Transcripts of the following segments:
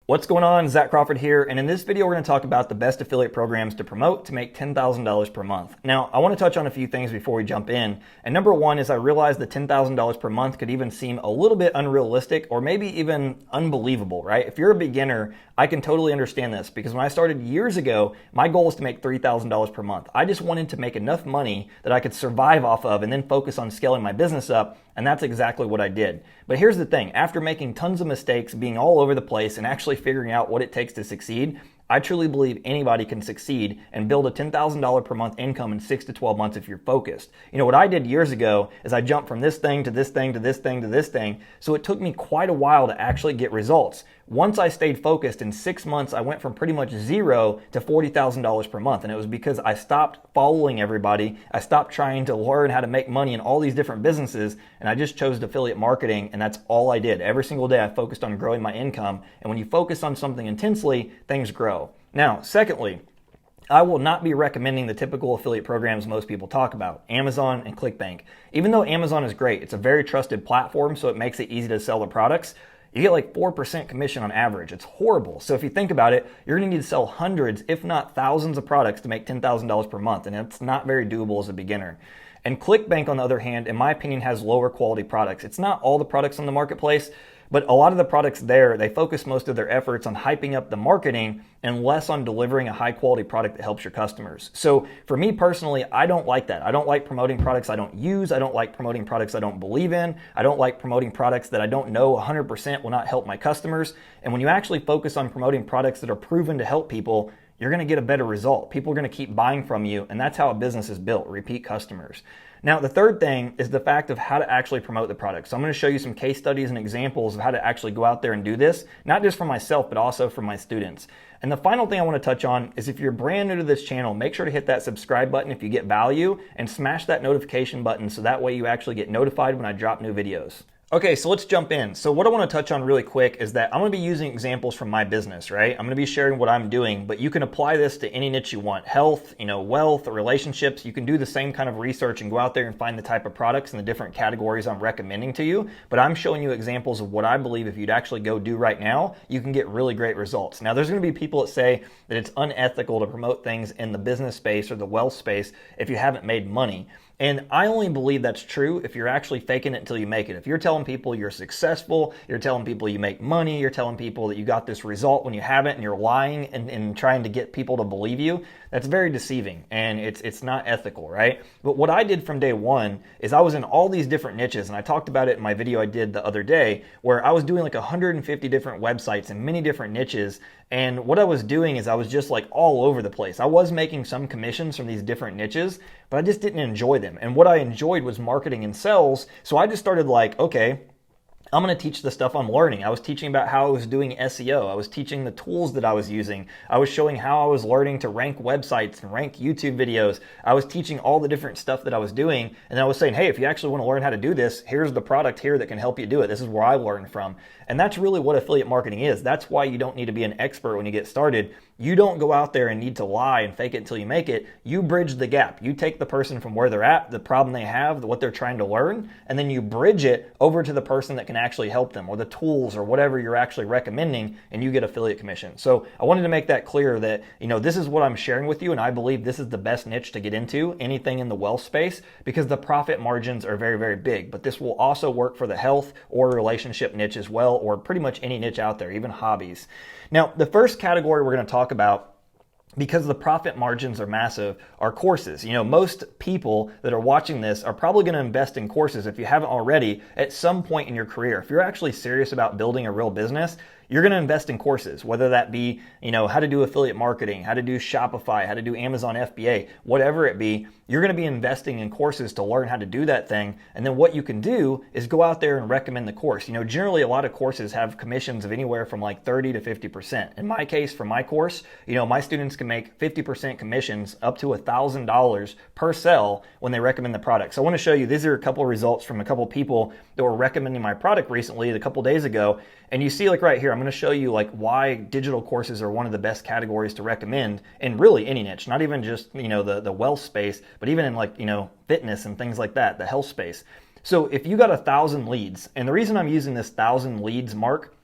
What's going on? Zach Crawford here, and in this video we're going to talk about the best affiliate programs to promote to make $10,000 per month. Now, I want to touch on a few things before we jump in, and number one is I realized that $10,000 per month could even seem a little bit unrealistic or maybe even unbelievable, right? If you're a beginner, I can totally understand this because when I started years ago, my goal was to make $3,000 per month. I just wanted to make enough money that I could survive off of and then focus on scaling my business up, and that's exactly what I did. But here's the thing, after making tons of mistakes, being all over the place, and actually figuring out what it takes to succeed, I truly believe anybody can succeed and build a $10,000 per month income in 6 to 12 months if you're focused. You know, what I did years ago is I jumped from this thing to this thing to this thing to this thing, so it took me quite a while to actually get results. Once I stayed focused, in 6 months, I went from pretty much zero to $40,000 per month, and it was because I stopped following everybody, I stopped trying to learn how to make money in all these different businesses, and I just chose affiliate marketing, and that's all I did. Every single day I focused on growing my income, and when you focus on something intensely, things grow. Now, secondly, I will not be recommending the typical affiliate programs most people talk about, Amazon and ClickBank. Even though Amazon is great, it's a very trusted platform, so it makes it easy to sell the products. You get like 4% commission on average. It's horrible. So if you think about it, you're going to need to sell hundreds, if not thousands of products to make $10,000 per month, and it's not very doable as a beginner. And ClickBank, on the other hand, in my opinion, has lower quality products. It's not all the products on the marketplace, but a lot of the products there, they focus most of their efforts on hyping up the marketing and less on delivering a high quality product that helps your customers. So for me personally, I don't like that. I don't like promoting products I don't use. I don't like promoting products I don't believe in. I don't like promoting products that I don't know 100% will not help my customers. And when you actually focus on promoting products that are proven to help people, you're going to get a better result. People are going to keep buying from you, and that's how a business is built, repeat customers. Now, the third thing is the fact of how to actually promote the product. So I'm going to show you some case studies and examples of how to actually go out there and do this, not just for myself, but also for my students. And the final thing I want to touch on is if you're brand new to this channel, make sure to hit that subscribe button if you get value and smash that notification button so that way you actually get notified when I drop new videos. Okay, so let's jump in. So what I want to touch on really quick is that I'm going to be using examples from my business, right? I'm going to be sharing what I'm doing, but you can apply this to any niche you want. Health, wealth, or relationships. You can do the same kind of research and go out there and find the type of products and the different categories I'm recommending to you. But I'm showing you examples of what I believe if you'd actually go do right now, you can get really great results. Now, there's going to be people that say that it's unethical to promote things in the business space or the wealth space if you haven't made money. And I only believe that's true if you're actually faking it until you make it. If you're telling people you're successful, you're telling people you make money, you're telling people that you got this result when you haven't, and you're lying and trying to get people to believe you, that's very deceiving and it's not ethical, right? But what I did from day one is I was in all these different niches, and I talked about it in my video I did the other day where I was doing like 150 different websites in many different niches. And what I was doing is I was just like all over the place. I was making some commissions from these different niches, but I just didn't enjoy them. And what I enjoyed was marketing and sales. So I just started like, okay, I'm going to teach the stuff I'm learning. I was teaching about how I was doing SEO. I was teaching the tools that I was using. I was showing how I was learning to rank websites and rank YouTube videos. I was teaching all the different stuff that I was doing. And I was saying, hey, if you actually want to learn how to do this, here's the product here that can help you do it. This is where I learned from. And that's really what affiliate marketing is. That's why you don't need to be an expert when you get started. You don't go out there and need to lie and fake it until you make it. You bridge the gap. You take the person from where they're at, the problem they have, what they're trying to learn, and then you bridge it over to the person that can actually help them, or the tools or whatever you're actually recommending, and you get affiliate commission. So I wanted to make that clear that, this is what I'm sharing with you, and I believe this is the best niche to get into, anything in the wealth space, because the profit margins are very, very big. But this will also work for the health or relationship niche as well, or pretty much any niche out there, even hobbies. Now, the first category we're going to talk about, because the profit margins are massive, are courses. Most people that are watching this are probably going to invest in courses, if you haven't already, at some point in your career. If you're actually serious about building a real business, you're going to invest in courses, whether that be, how to do affiliate marketing, how to do Shopify, how to do Amazon FBA, whatever it be. You're going to be investing in courses to learn how to do that thing. And then what you can do is go out there and recommend the course. Generally a lot of courses have commissions of anywhere from like 30 to 50%. In my case, for my course, my students can make 50% commissions up to $1,000 per sell when they recommend the product. So I want to show you, these are a couple of results from a couple of people that were recommending my product recently, a couple days ago. And you see, like right here, I'm going to show you like why digital courses are one of the best categories to recommend in really any niche, not even just, the wealth space, but even in like, fitness and things like that, the health space. So if you got 1,000 leads, and the reason I'm using this 1,000 leads mark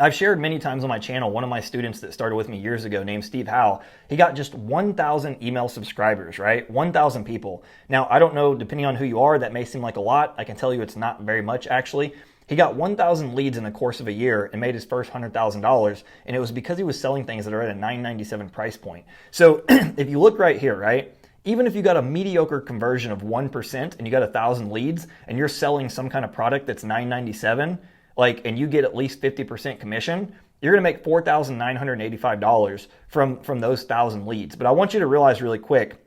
I've shared many times on my channel, one of my students that started with me years ago named 𝐤𝐤𝐬𝐷, he got just 1,000 email subscribers, right? 1,000 people. Now, I don't know, depending on who you are, that may seem like a lot. I can tell you it's not very much actually. He got 1,000 leads in the course of a year and made his first $100,000, and it was because he was selling things that are at a $9.97 price point. So if you look right here, right? Even if you got a mediocre conversion of 1% and you got 1,000 leads and you're selling some kind of product that's $9.97, and you get at least 50% commission, you're going to make $4,985 from those 1,000 leads. But I want you to realize really quick,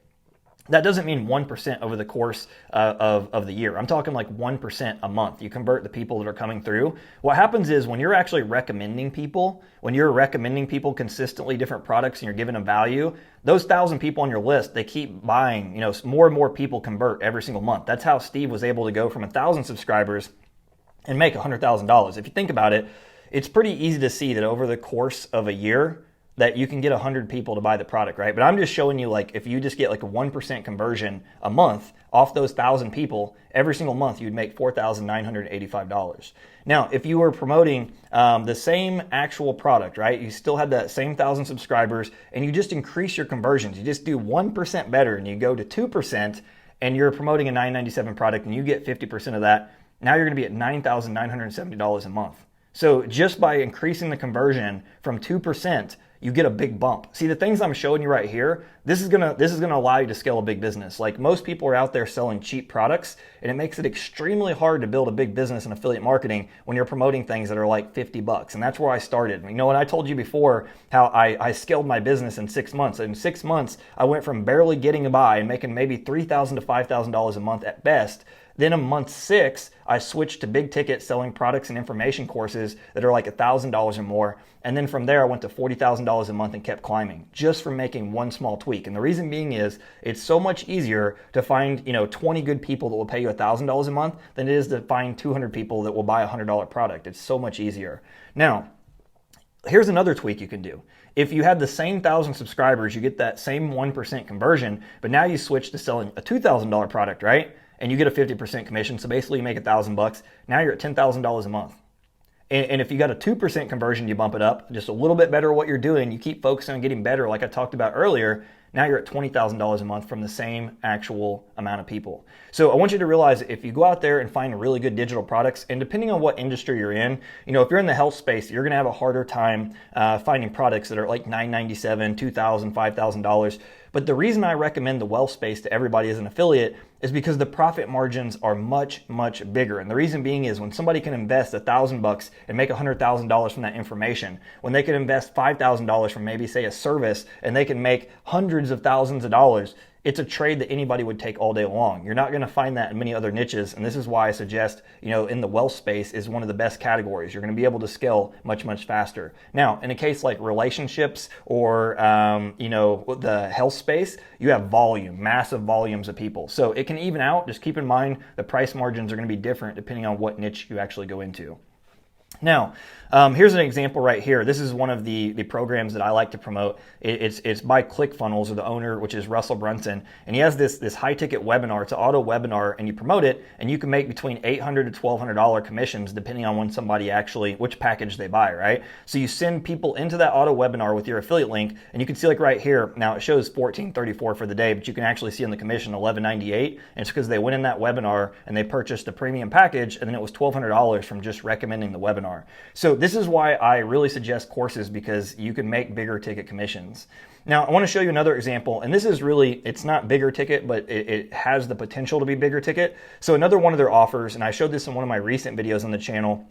that doesn't mean 1% over the course of the year. I'm talking like 1% a month. You convert the people that are coming through. What happens is when you're actually recommending people, consistently different products and you're giving them value, those 1,000 people on your list, they keep buying, more and more people convert every single month. That's how Steve was able to go from 1,000 subscribers and make $100,000. If you think about it, it's pretty easy to see that over the course of a year that you can get 100 people to buy the product, right? But I'm just showing you if you just get a 1% conversion a month off those 1,000 people, every single month you'd make $4,985. Now, if you were promoting the same actual product, right? You still had that same 1,000 subscribers and you just increase your conversions. You just do 1% better and you go to 2% and you're promoting a $9.97 product and you get 50% of that. Now you're going to be at $9,970 a month. So just by increasing the conversion from 2%, you get a big bump. See, the things I'm showing you right here, this is gonna allow you to scale a big business. Most people are out there selling cheap products, and it makes it extremely hard to build a big business in affiliate marketing when you're promoting things that are like $50. And that's where I started. When I told you before how I scaled my business in 6 months. In 6 months, I went from barely getting by and making maybe $3,000 to $5,000 a month at best. Then in month 6, I switched to big ticket selling products and information courses that are like $1,000 or more. And then from there, I went to $40,000 a month and kept climbing just from making one small tweak. And the reason being is it's so much easier to find, 20 good people that will pay you $1,000 a month than it is to find 200 people that will buy a $100 product. It's so much easier. Now, here's another tweak you can do. If you had the same 1,000 subscribers, you get that same 1% conversion, but now you switch to selling a $2,000 product, right? And you get a 50% commission. So basically you make $1,000. Now you're at $10,000 a month. And if you got a 2% conversion, you bump it up just a little bit better at what you're doing. You keep focusing on getting better like I talked about earlier. Now you're at $20,000 a month from the same actual amount of people. So I want you to realize if you go out there and find really good digital products, and depending on what industry you're in, if you're in the health space, you're going to have a harder time finding products that are like $9.97, $2,000, $5,000. But the reason I recommend the wealth space to everybody as an affiliate is because the profit margins are much, much bigger. And the reason being is when somebody can invest $1,000 and make $100,000 from that information, when they can invest $5,000 from maybe say a service and they can make hundreds of thousands of dollars, it's a trade that anybody would take all day long. You're not going to find that in many other niches, and this is why I suggest, in the wealth space is one of the best categories. You're going to be able to scale much, much faster. Now, in a case like relationships or, the health space, you have volume, massive volumes of people. So it can even out. Just keep in mind the price margins are going to be different depending on what niche you actually go into. Now, here's an example right here. This is one of the programs that I like to promote. It's by ClickFunnels, or the owner, which is Russell Brunson. And he has this high-ticket webinar. It's an auto webinar, and you promote it, and you can make between $800 to $1,200 commissions depending on when somebody which package they buy, right? So you send people into that auto webinar with your affiliate link, and you can see right here, now it shows $14.34 for the day, but you can actually see on the commission $11.98, and it's because they went in that webinar and they purchased a premium package, and then it was $1,200 from just recommending the webinar. So this is why I really suggest courses, because you can make bigger ticket commissions. Now, I want to show you another example, and this is really, it's not bigger ticket, but it has the potential to be bigger ticket. So another one of their offers, and I showed this in one of my recent videos on the channel,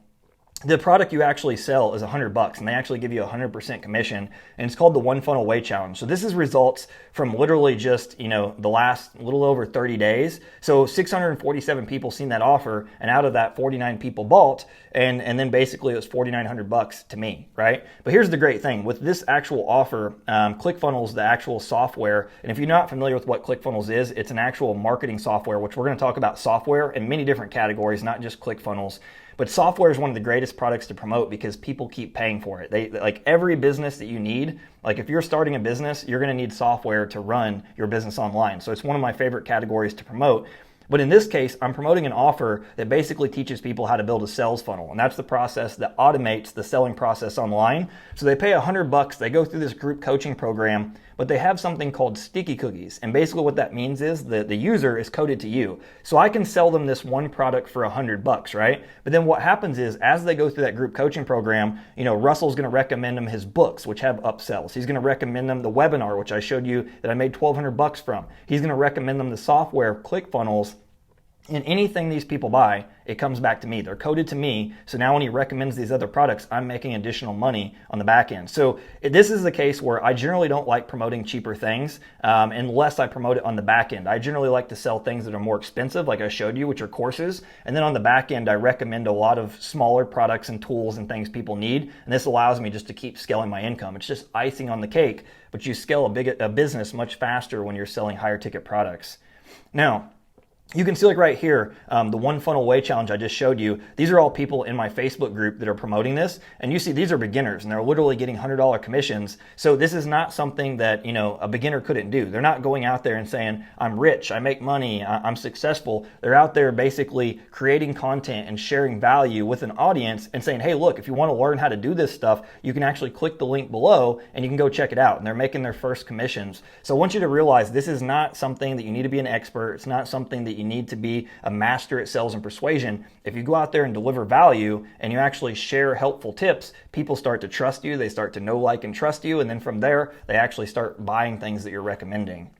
the product you actually sell is $100 and they actually give you 100% commission, and it's called the One Funnel Way Challenge. So this is results from literally just, the last little over 30 days. So 647 people seen that offer, and out of that 49 people bought, and then basically it was $4,900 to me, right? But here's the great thing with this actual offer, ClickFunnels, the actual software, and if you're not familiar with what ClickFunnels is, it's an actual marketing software, which we're going to talk about software in many different categories, not just ClickFunnels. But software is one of the greatest products to promote because people keep paying for it. They like every business that you need, like if you're starting a business, you're going to need software to run your business online. So it's one of my favorite categories to promote. But in this case, I'm promoting an offer that basically teaches people how to build a sales funnel. And that's the process that automates the selling process online. So they pay $100, they go through this group coaching program, but they have something called sticky cookies. And basically what that means is that the user is coded to you. So I can sell them this one product for $100, right? But then what happens is as they go through that group coaching program, Russell's going to recommend them his books, which have upsells. He's going to recommend them the webinar, which I showed you that I made $1,200 from. He's going to recommend them the software, ClickFunnels. And anything these people buy, it comes back to me. They're coded to me. So now when he recommends these other products, I'm making additional money on the back end. So this is the case where I generally don't like promoting cheaper things unless I promote it on the back end. I generally like to sell things that are more expensive, like I showed you, which are courses. And then on the back end, I recommend a lot of smaller products and tools and things people need. And this allows me just to keep scaling my income. It's just icing on the cake, but you scale a business much faster when you're selling higher ticket products. Now, you can see like right here, the one funnel way challenge I just showed you, these are all people in my Facebook group that are promoting this. And you see these are beginners and they're literally getting $100 commissions. So this is not something that, a beginner couldn't do. They're not going out there and saying, I'm rich, I make money, I'm successful. They're out there basically creating content and sharing value with an audience and saying, hey, look, if you want to learn how to do this stuff, you can actually click the link below and you can go check it out. And they're making their first commissions. So I want you to realize this is not something that you need to be an expert. It's not something that you need to be a master at sales and persuasion. If you go out there and deliver value and you actually share helpful tips, people start to trust you, they start to know, like, and trust you, and then from there, they actually start buying things that you're recommending.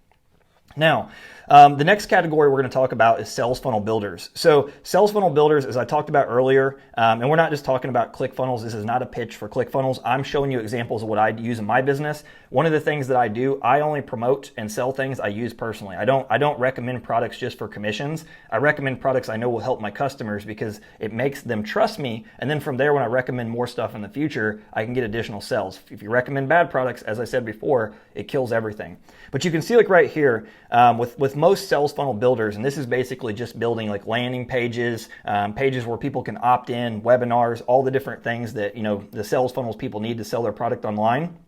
Now, the next category we're going to talk about is sales funnel builders. So sales funnel builders, as I talked about earlier, and we're not just talking about ClickFunnels. This is not a pitch for ClickFunnels. I'm showing you examples of what I use in my business. One of the things that I do, I only promote and sell things I use personally. I don't recommend products just for commissions. I recommend products I know will help my customers because it makes them trust me. And then from there, when I recommend more stuff in the future, I can get additional sales. If you recommend bad products, as I said before, it kills everything. But you can see like right here, with most sales funnel builders, and this is basically just building like landing pages, pages where people can opt in, webinars, all the different things that the sales funnels people need to sell their product online.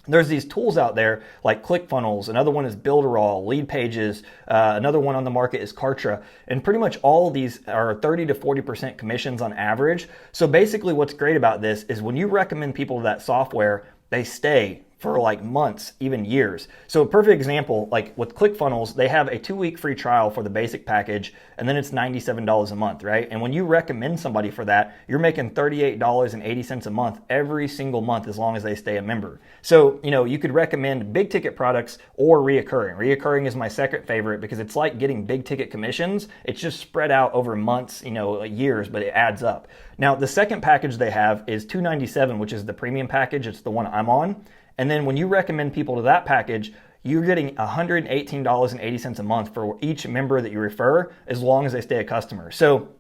There's these tools out there like ClickFunnels. Another one is Builderall, Lead Pages. Another one on the market is Kartra. And pretty much all of these are 30 to 40% commissions on average. So basically what's great about this is when you recommend people to that software, they stay for like months, even years. So a perfect example, like with ClickFunnels, they have a 2-week free trial for the basic package, and then it's $97 a month, right? And when you recommend somebody for that, you're making $38.80 a month every single month as long as they stay a member. So, you could recommend big ticket products or reoccurring. Reoccurring is my second favorite because it's like getting big ticket commissions. It's just spread out over months, years, but it adds up. Now, the second package they have is $297, which is the premium package. It's the one I'm on. And then when you recommend people to that package, you're getting $118.80 a month for each member that you refer as long as they stay a customer. So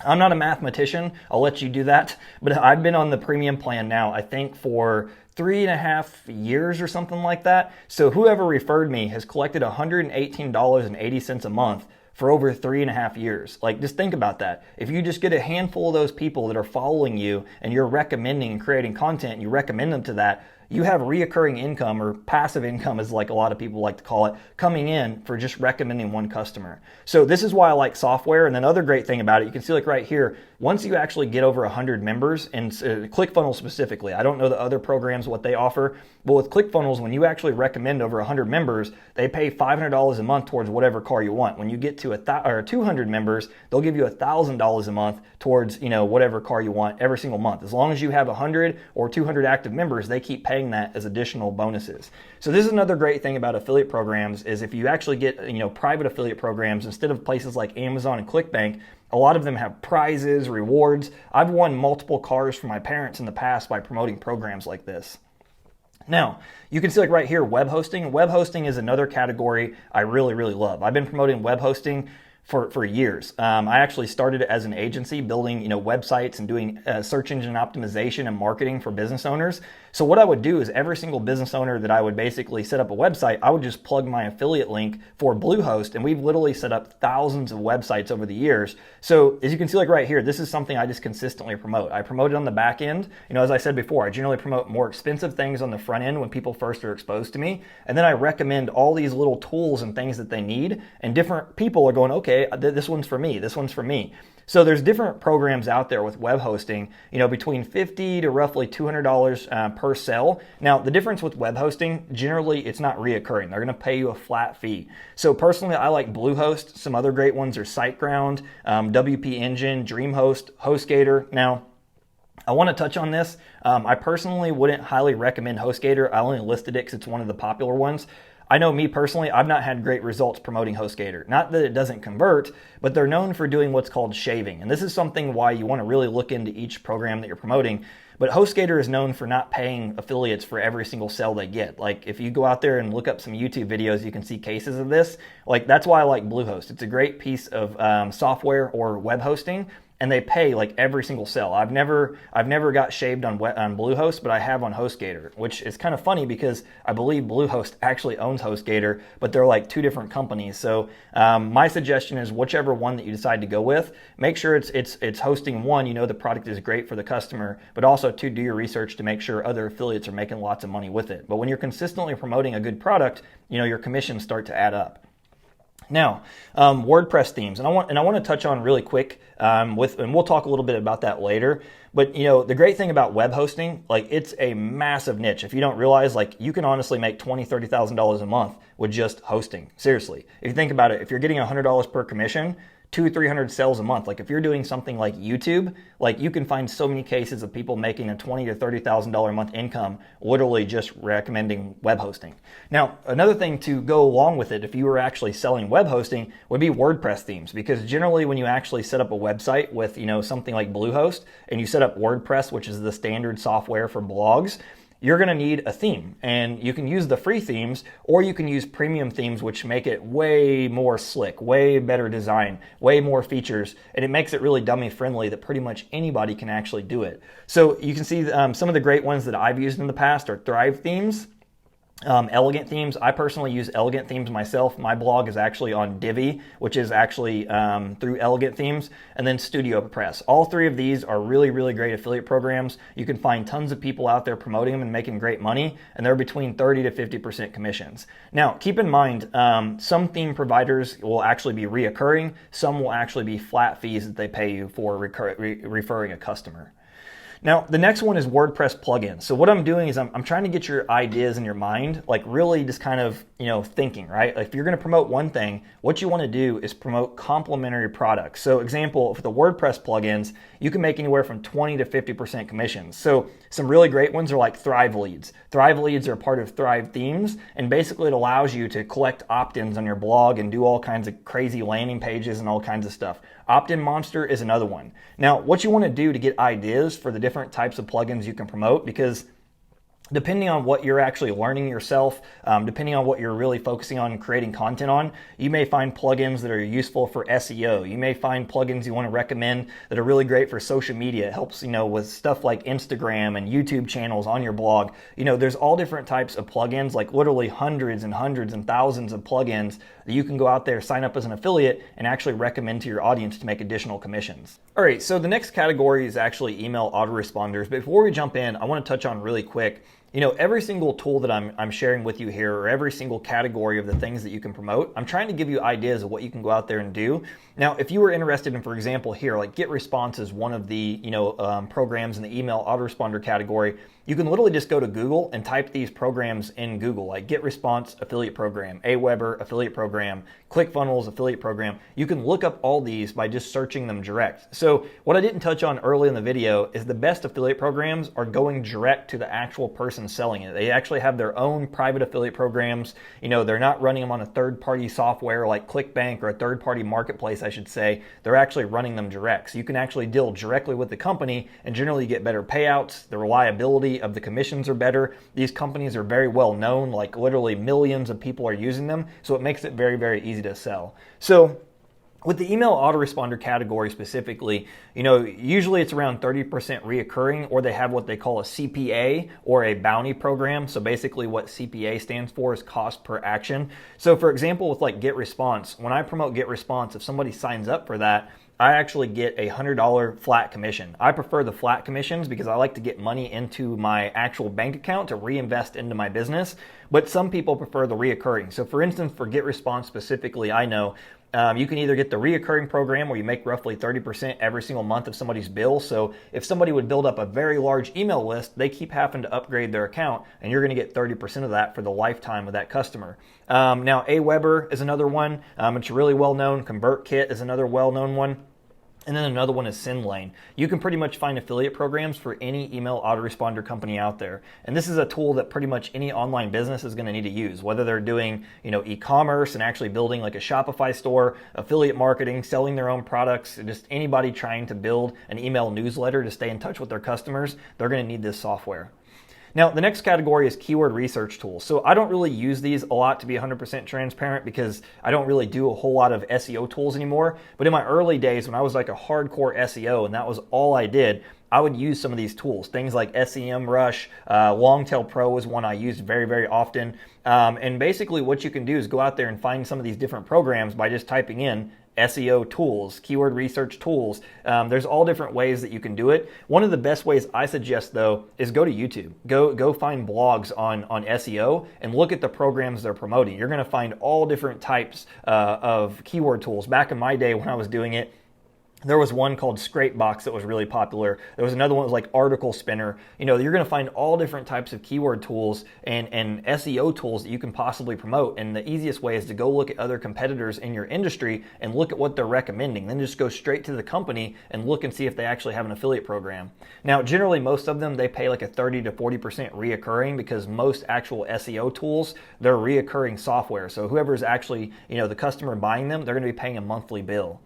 I'm not a mathematician. I'll let you do that. But I've been on the premium plan now, I think for 3.5 years or something like that. So whoever referred me has collected $118.80 a month for over 3.5 years. Like, just think about that. If you just get a handful of those people that are following you and you're recommending and creating content and you recommend them to that, you have reoccurring income, or passive income as like a lot of people like to call it, coming in for just recommending one customer. So this is why I like software. And another great thing about it, you can see like right here, once you actually get over 100 members, and ClickFunnels specifically, I don't know the other programs, what they offer, but with ClickFunnels, when you actually recommend over 100 members, they pay $500 a month towards whatever car you want. When you get to 200 members, they'll give you $1,000 a month towards whatever car you want every single month. As long as you have 100 or 200 active members, they keep paying that as additional bonuses. So this is another great thing about affiliate programs is if you actually get private affiliate programs instead of places like Amazon and ClickBank, a lot of them have prizes, rewards. I've won multiple cars from my parents in the past by promoting programs like this. Now, you can see like right here, web hosting. Web hosting is another category I really, really love. I've been promoting web hosting for years. I actually started as an agency building websites and doing search engine optimization and marketing for business owners. So what I would do is every single business owner that I would basically set up a website, I would just plug my affiliate link for Bluehost, and we've literally set up thousands of websites over the years. So as you can see like right here, this is something I just consistently promote. I promote it on the back end. As I said before, I generally promote more expensive things on the front end when people first are exposed to me. And then I recommend all these little tools and things that they need. And different people are going, okay, okay, this one's for me, this one's for me. So there's different programs out there with web hosting, between $50 to roughly $200 per sell. Now, the difference with web hosting, generally it's not reoccurring. They're going to pay you a flat fee. So personally, I like Bluehost. Some other great ones are SiteGround, WP Engine, DreamHost, HostGator. Now, I want to touch on this. I personally wouldn't highly recommend HostGator. I only listed it because it's one of the popular ones. I know me personally, I've not had great results promoting HostGator. Not that it doesn't convert, but they're known for doing what's called shaving. And this is something why you want to really look into each program that you're promoting. But HostGator is known for not paying affiliates for every single sell they get. Like if you go out there and look up some YouTube videos, you can see cases of this. Like that's why I like Bluehost. It's a great piece of software or web hosting, and they pay like every single sell. I've never got shaved on Bluehost, but I have on HostGator, which is kind of funny because I believe Bluehost actually owns HostGator, but they're like two different companies. So my suggestion is whichever one that you decide to go with, make sure it's hosting one, the product is great for the customer, but also to do your research to make sure other affiliates are making lots of money with it. But when you're consistently promoting a good product, your commissions start to add up. Now, WordPress themes, and I want to touch on really quick and we'll talk a little bit about that later. But the great thing about web hosting, like it's a massive niche. If you don't realize, like you can honestly make $20,000-$30,000 a month with just hosting. Seriously, if you think about it, if you're getting $100 per commission, 200-300 sales a month. Like if you're doing something like YouTube, like you can find so many cases of people making a $20,000 to $30,000 a month income literally just recommending web hosting. Now, another thing to go along with it, if you were actually selling web hosting, would be WordPress themes, because generally when you actually set up a website with something like Bluehost and you set up WordPress, which is the standard software for blogs, you're going to need a theme, and you can use the free themes or you can use premium themes, which make it way more slick, way better design, way more features, and it makes it really dummy friendly that pretty much anybody can actually do it. So you can see some of the great ones that I've used in the past are Thrive themes, Elegant themes. I personally use Elegant themes myself. My blog is actually on Divi, which is actually through Elegant themes, and then StudioPress. All three of these are really, really great affiliate programs. You can find tons of people out there promoting them and making great money, and they're between 30 to 50% commissions. Now, keep in mind, some theme providers will actually be reoccurring. Some will actually be flat fees that they pay you for referring a customer. Now, the next one is WordPress plugins. So what I'm doing is I'm trying to get your ideas in your mind, like really just kind of, thinking, right? Like if you're going to promote one thing, what you want to do is promote complementary products. So example, for the WordPress plugins, you can make anywhere from 20 to 50% commissions. So some really great ones are like Thrive leads. Thrive leads are part of Thrive themes, and basically it allows you to collect opt-ins on your blog and do all kinds of crazy landing pages and all kinds of stuff. Opt-in Monster is another one. Now, what you want to do to get ideas for the different types of plugins you can promote, because depending on what you're actually learning yourself, depending on what you're really focusing on and creating content on, you may find plugins that are useful for SEO. You may find plugins you want to recommend that are really great for social media. It helps, with stuff like Instagram and YouTube channels on your blog. There's all different types of plugins, like literally hundreds and hundreds and thousands of plugins that you can go out there, sign up as an affiliate, and actually recommend to your audience to make additional commissions. All right, so the next category is actually email autoresponders. But before we jump in, I want to touch on really quick, every single tool that I'm sharing with you here, or every single category of the things that you can promote, I'm trying to give you ideas of what you can go out there and do. Now, if you were interested in, for example, here, like GetResponse is one of the, programs in the email autoresponder category. You can literally just go to Google and type these programs in Google, like GetResponse affiliate program, Aweber affiliate program, ClickFunnels affiliate program. You can look up all these by just searching them direct. So what I didn't touch on early in the video is the best affiliate programs are going direct to the actual person selling it. They actually have their own private affiliate programs. They're not running them on a third-party software like ClickBank or a third-party marketplace, I should say. They're actually running them direct. So you can actually deal directly with the company, and generally you get better payouts. The reliability of the commissions are better. These companies are very well known, like literally millions of people are using them, so it makes it very, very easy to sell. So with the email autoresponder category specifically, usually it's around 30% reoccurring, or they have what they call a CPA or a bounty program. So basically what CPA stands for is cost per action. So for example, with like GetResponse, when I promote GetResponse, if somebody signs up for that, I actually get a $100 flat commission. I prefer the flat commissions because I like to get money into my actual bank account to reinvest into my business, but some people prefer the reoccurring. So for instance, for GetResponse specifically, I know You can either get the reoccurring program where you make roughly 30% every single month of somebody's bill. So if somebody would build up a very large email list, they keep having to upgrade their account, and you're going to get 30% of that for the lifetime of that customer. Now, 𝐤𝐤𝐵r is another one. It's really well known. ConvertKit is another well-known one. And then another one is SendLane. You can pretty much find affiliate programs for any email autoresponder company out there. And this is a tool that pretty much any online business is going to need to use, whether they're doing, e-commerce and actually building like a Shopify store, affiliate marketing, selling their own products, just anybody trying to build an email newsletter to stay in touch with their customers, they're going to need this software. Now, the next category is keyword research tools. So I don't really use these a lot, to be 100% transparent, because I don't really do a whole lot of SEO tools anymore. But in my early days, when I was like a hardcore SEO and that was all I did, I would use some of these tools. Things like SEMrush, Longtail Pro is one I used very, very often. And basically what you can do is go out there and find some of these different programs by just typing in SEO tools, keyword research tools. There's all different ways that you can do it. One of the best ways I suggest, though, is go to YouTube. Go find blogs on SEO and look at the programs they're promoting. You're going to find all different types of keyword tools. Back in my day when I was doing it, there was one called Scrapebox that was really popular. There was another one that was like Article Spinner. You're going to find all different types of keyword tools and SEO tools that you can possibly promote. And the easiest way is to go look at other competitors in your industry and look at what they're recommending. Then just go straight to the company and look and see if they actually have an affiliate program. Now, generally, most of them, they pay like a 30 to 40% reoccurring, because most actual SEO tools, they're reoccurring software. So whoever's actually, the customer buying them, they're going to be paying a monthly bill.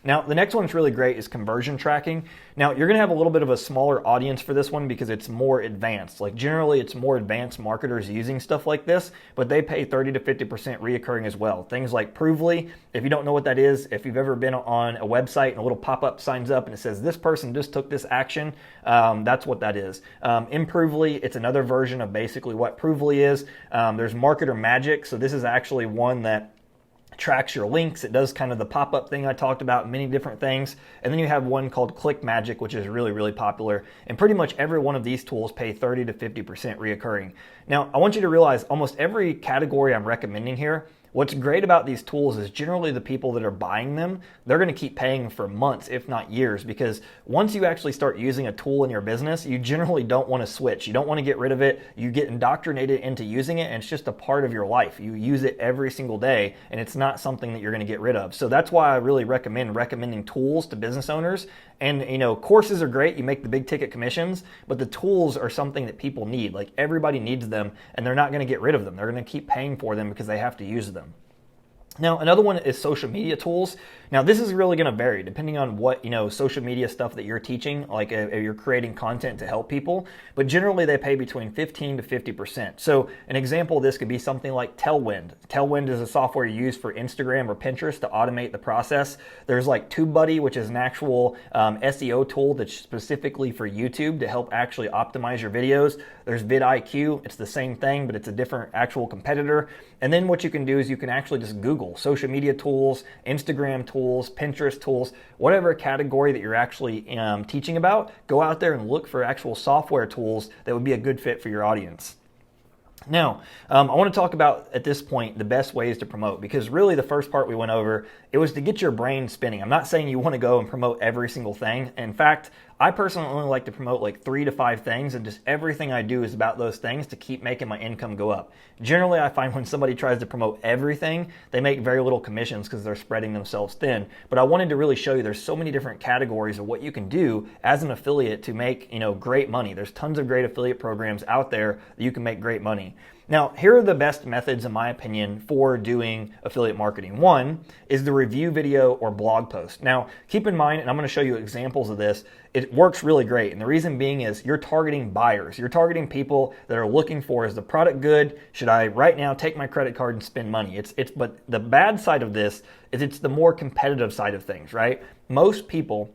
Now, the next one that's really great is conversion tracking. Now, you're going to have a little bit of a smaller audience for this one because it's more advanced. Like generally, it's more advanced marketers using stuff like this, but they pay 30 to 50% reoccurring as well. Things like Provely, if you don't know what that is, if you've ever been on a website and a little pop-up signs up and it says, this person just took this action, that's what that is. Improvely, it's another version of basically what Provely is. There's Marketer Magic, so this is actually one that tracks your links. It does kind of the pop-up thing I talked about, many different things. And then you have one called Click Magic, which is really, really popular. And pretty much every one of these tools pay 30 to 50% reoccurring. Now, I want you to realize almost every category I'm recommending here, what's great about these tools is generally the people that are buying them, they're going to keep paying for months, if not years, because once you actually start using a tool in your business, you generally don't want to switch. You don't want to get rid of it. You get indoctrinated into using it, and it's just a part of your life. You use it every single day, and it's not something that you're going to get rid of. So that's why I really recommending tools to business owners. And courses are great. You make the big ticket commissions, but the tools are something that people need. Like everybody needs them, and they're not going to get rid of them. They're going to keep paying for them because they have to use them. Now, another one is social media tools. Now, this is really going to vary depending on what, social media stuff that you're teaching, like if you're creating content to help people, but generally they pay between 15 to 50%. So an example of this could be something like Tailwind. Tailwind is a software used for Instagram or Pinterest to automate the process. There's like TubeBuddy, which is an actual SEO tool that's specifically for YouTube to help actually optimize your videos. There's vidIQ. It's the same thing, but it's a different actual competitor. And then what you can do is you can actually just Google social media tools, Instagram tools, Pinterest tools, whatever category that you're actually teaching about, go out there and look for actual software tools that would be a good fit for your audience. Now, I want to talk about, at this point, the best ways to promote, because really the first part we went over, it was to get your brain spinning. I'm not saying you want to go and promote every single thing. In fact, I personally only like to promote like 3 to 5 things, and just everything I do is about those things to keep making my income go up. Generally, I find when somebody tries to promote everything, they make very little commissions because they're spreading themselves thin. But I wanted to really show you there's so many different categories of what you can do as an affiliate to make, great money. There's tons of great affiliate programs out there that you can make great money. Now, here are the best methods, in my opinion, for doing affiliate marketing. One is the review video or blog post. Now, keep in mind, and I'm going to show you examples of this, it works really great. And the reason being is you're targeting buyers. You're targeting people that are looking for, is the product good? Should I right now take my credit card and spend money? But the bad side of this is it's the more competitive side of things, right? Most people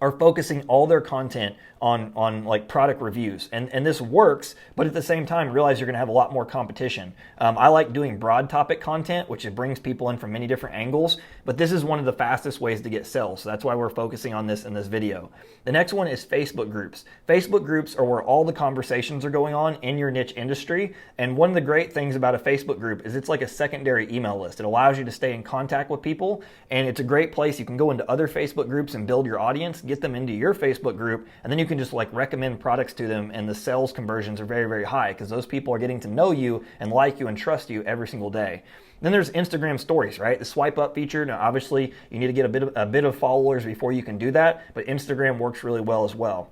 are focusing all their content on like product reviews. And this works, but at the same time, realize you're gonna have a lot more competition. I like doing broad topic content, which it brings people in from many different angles, but this is one of the fastest ways to get sales. So that's why we're focusing on this in this video. The next one is Facebook groups. Facebook groups are where all the conversations are going on in your niche industry. And one of the great things about a Facebook group is it's like a secondary email list. It allows you to stay in contact with people, and it's a great place. You can go into other Facebook groups and build your audience, get them into your Facebook group, and then you can just like recommend products to them, and the sales conversions are very, very high because those people are getting to know you and like you and trust you every single day. Then there's Instagram stories, right? The swipe up feature. Now, obviously, you need to get a bit of followers before you can do that, but Instagram works really well as well.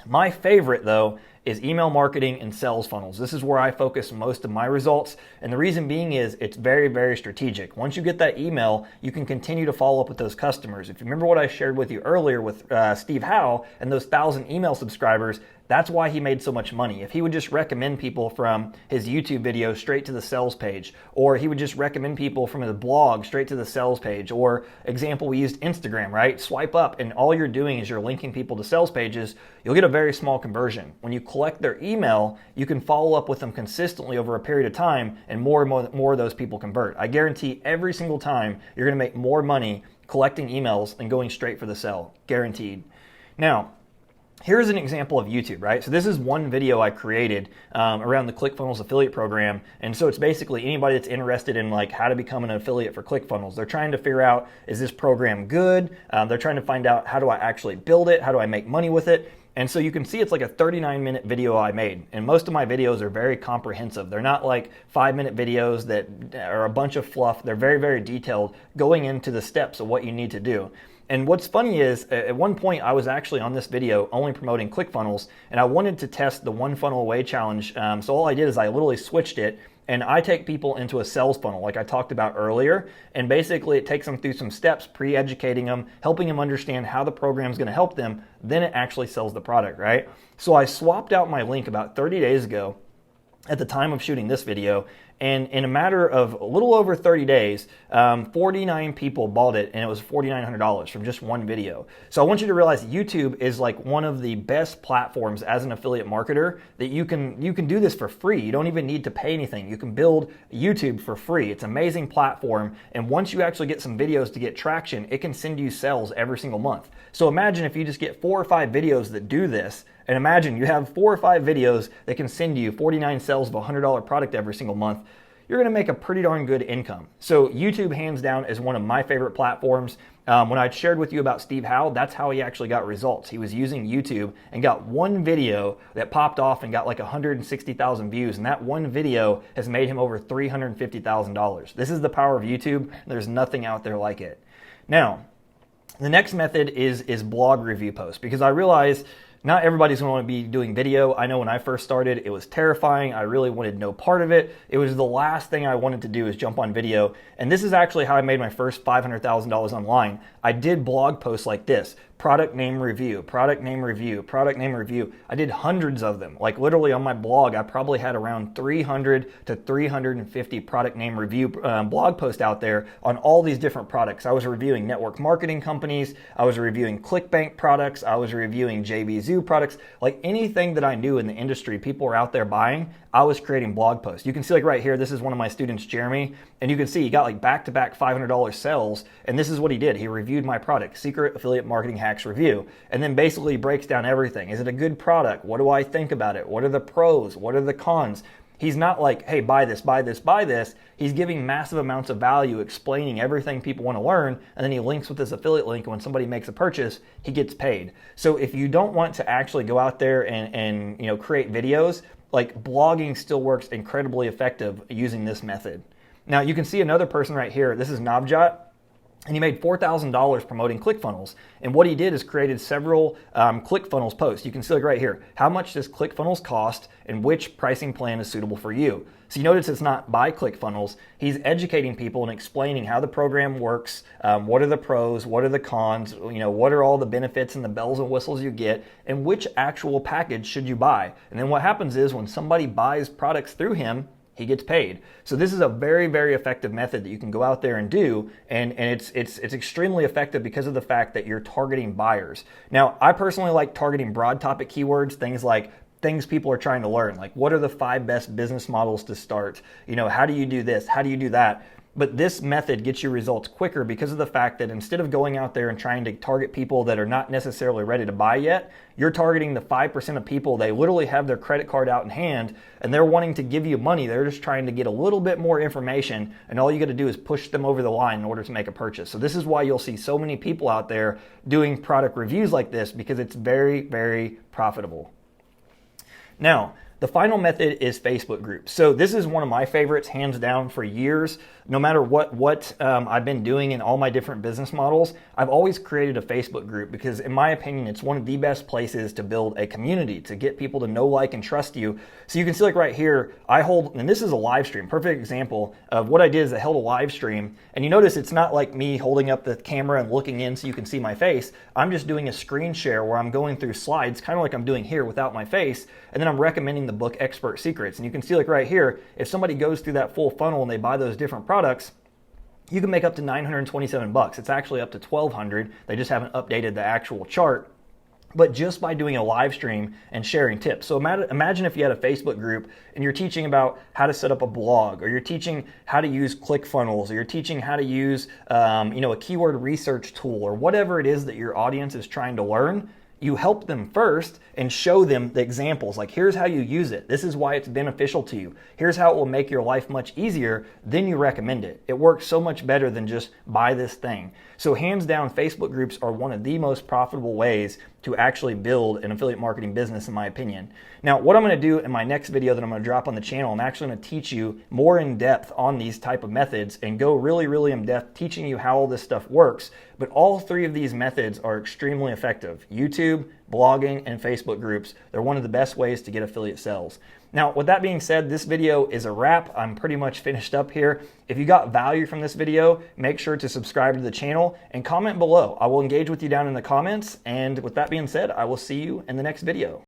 My favorite, though, is email marketing and sales funnels. This is where I focus most of my results. And the reason being is it's very, very strategic. Once you get that email, you can continue to follow up with those customers. If you remember what I shared with you earlier with Steve Howe and those 1,000 email subscribers, that's why he made so much money. If he would just recommend people from his YouTube video straight to the sales page, or he would just recommend people from his blog straight to the sales page, or example, we used Instagram, right? Swipe up and all you're doing is you're linking people to sales pages, you'll get a very small conversion. When you collect their email, you can follow up with them consistently over a period of time, and more of those people convert. I guarantee every single time you're gonna make more money collecting emails than going straight for the sale, guaranteed. Now, here's an example of YouTube, right? So this is one video I created around the ClickFunnels affiliate program. And so it's basically anybody that's interested in like how to become an affiliate for ClickFunnels. They're trying to figure out, is this program good? They're trying to find out, how do I actually build it? How do I make money with it? And so you can see it's like a 39-minute video I made. And most of my videos are very comprehensive. They're not like 5-minute videos that are a bunch of fluff. They're very, very detailed, going into the steps of what you need to do. And what's funny is, at one point I was actually on this video only promoting ClickFunnels, and I wanted to test the one funnel away challenge. So all I did is I literally switched it, and I take people into a sales funnel like I talked about earlier, and basically it takes them through some steps, pre-educating them, helping them understand how the program is going to help them, then it actually sells the product, right? So I swapped out my link about 30 days ago at the time of shooting this video, and in a matter of a little over 30 days, 49 people bought it, and it was $4,900 from just one video. So I want you to realize YouTube is like one of the best platforms as an affiliate marketer that you can do this for free. You don't even need to pay anything. You can build YouTube for free. It's an amazing platform, and once you actually get some videos to get traction, it can send you sales every single month. So imagine if you just get 4 or 5 videos that do this, and imagine you have 4 or 5 videos that can send you 49 sales of a $100 product every single month. You're gonna make a pretty darn good income. So YouTube, hands down, is one of my favorite platforms. When I shared with you about Steve Howe, that's how he actually got results. He was using YouTube and got one video that popped off and got like 160,000 views, and that one video has made him over $350,000. This is the power of YouTube. There's nothing out there like it. Now, the next method is blog review posts, because I realize not everybody's going to want to be doing video. I know when I first started, it was terrifying. I really wanted no part of it. It was the last thing I wanted to do is jump on video. And this is actually how I made my first $500,000 online. I did blog posts like this: product name review, product name review, product name review. I did hundreds of them. Like literally on my blog, I probably had around 300 to 350 product name review blog posts out there on all these different products. I was reviewing network marketing companies. I was reviewing ClickBank products. I was reviewing 𝐤𝐤𝐬 products. Like anything that I knew in the industry people were out there buying, I was creating blog posts. You can see like right here, this is one of my students, Jeremy, and you can see he got like back-to-back $500 sales, and this is what he did. He reviewed my product, Secret Affiliate Marketing Hacks Review, and then basically breaks down everything. Is it a good product? What do I think about it? What are the pros? What are the cons? He's not like, hey, buy this, buy this, buy this. He's giving massive amounts of value, explaining everything people want to learn, and then he links with this affiliate link, and when somebody makes a purchase, he gets paid. So if you don't want to actually go out there and create videos, like blogging still works incredibly effective using this method. Now you can see another person right here. This is 𝐤𝐤𝐺. And he made $4,000 promoting ClickFunnels. And what he did is created several ClickFunnels posts. You can see like right here, how much does ClickFunnels cost and which pricing plan is suitable for you? So you notice it's not by ClickFunnels. He's educating people and explaining how the program works, what are the pros, what are the cons, what are all the benefits and the bells and whistles you get, and which actual package should you buy. And then what happens is when somebody buys products through him, he gets paid. So this is a very, very effective method that you can go out there and do, and it's extremely effective because of the fact that you're targeting buyers. Now, I personally like targeting broad topic keywords, things like things people are trying to learn, like what are the 5 best business models to start? You know, how do you do this? How do you do that? But this method gets you results quicker because of the fact that instead of going out there and trying to target people that are not necessarily ready to buy yet, you're targeting the 5% of people. They literally have their credit card out in hand and they're wanting to give you money. They're just trying to get a little bit more information, and all you got to do is push them over the line in order to make a purchase. So this is why you'll see so many people out there doing product reviews like this, because it's very, very profitable. Now, the final method is Facebook groups. So this is one of my favorites, hands down, for years. No matter what I've been doing in all my different business models, I've always created a Facebook group because, in my opinion, it's one of the best places to build a community, to get people to know, like, and trust you. So you can see, like right here, I hold, and this is a live stream, perfect example of what I did is I held a live stream, and you notice it's not like me holding up the camera and looking in so you can see my face. I'm just doing a screen share where I'm going through slides, kind of like I'm doing here without my face, and then I'm recommending the book Expert Secrets. And you can see, like right here, if somebody goes through that full funnel and they buy those different products, you can make up to $927. It's actually up to $1,200. They just haven't updated the actual chart. But just by doing a live stream and sharing tips. So imagine if you had a Facebook group and you're teaching about how to set up a blog, or you're teaching how to use ClickFunnels, or you're teaching how to use a keyword research tool, or whatever it is that your audience is trying to learn. You help them first and show them the examples. Like, here's how you use it. This is why it's beneficial to you. Here's how it will make your life much easier. Then you recommend it. It works so much better than just buy this thing. So hands down, Facebook groups are one of the most profitable ways to actually build an affiliate marketing business, in my opinion. Now, what I'm going to do in my next video that I'm going to drop on the channel, I'm actually going to teach you more in depth on these type of methods and go really, really in depth teaching you how all this stuff works. But all 3 of these methods are extremely effective. YouTube, blogging, and Facebook groups. They're one of the best ways to get affiliate sales. Now, with that being said, this video is a wrap. I'm pretty much finished up here. If you got value from this video, make sure to subscribe to the channel and comment below. I will engage with you down in the comments. And with that being said, I will see you in the next video.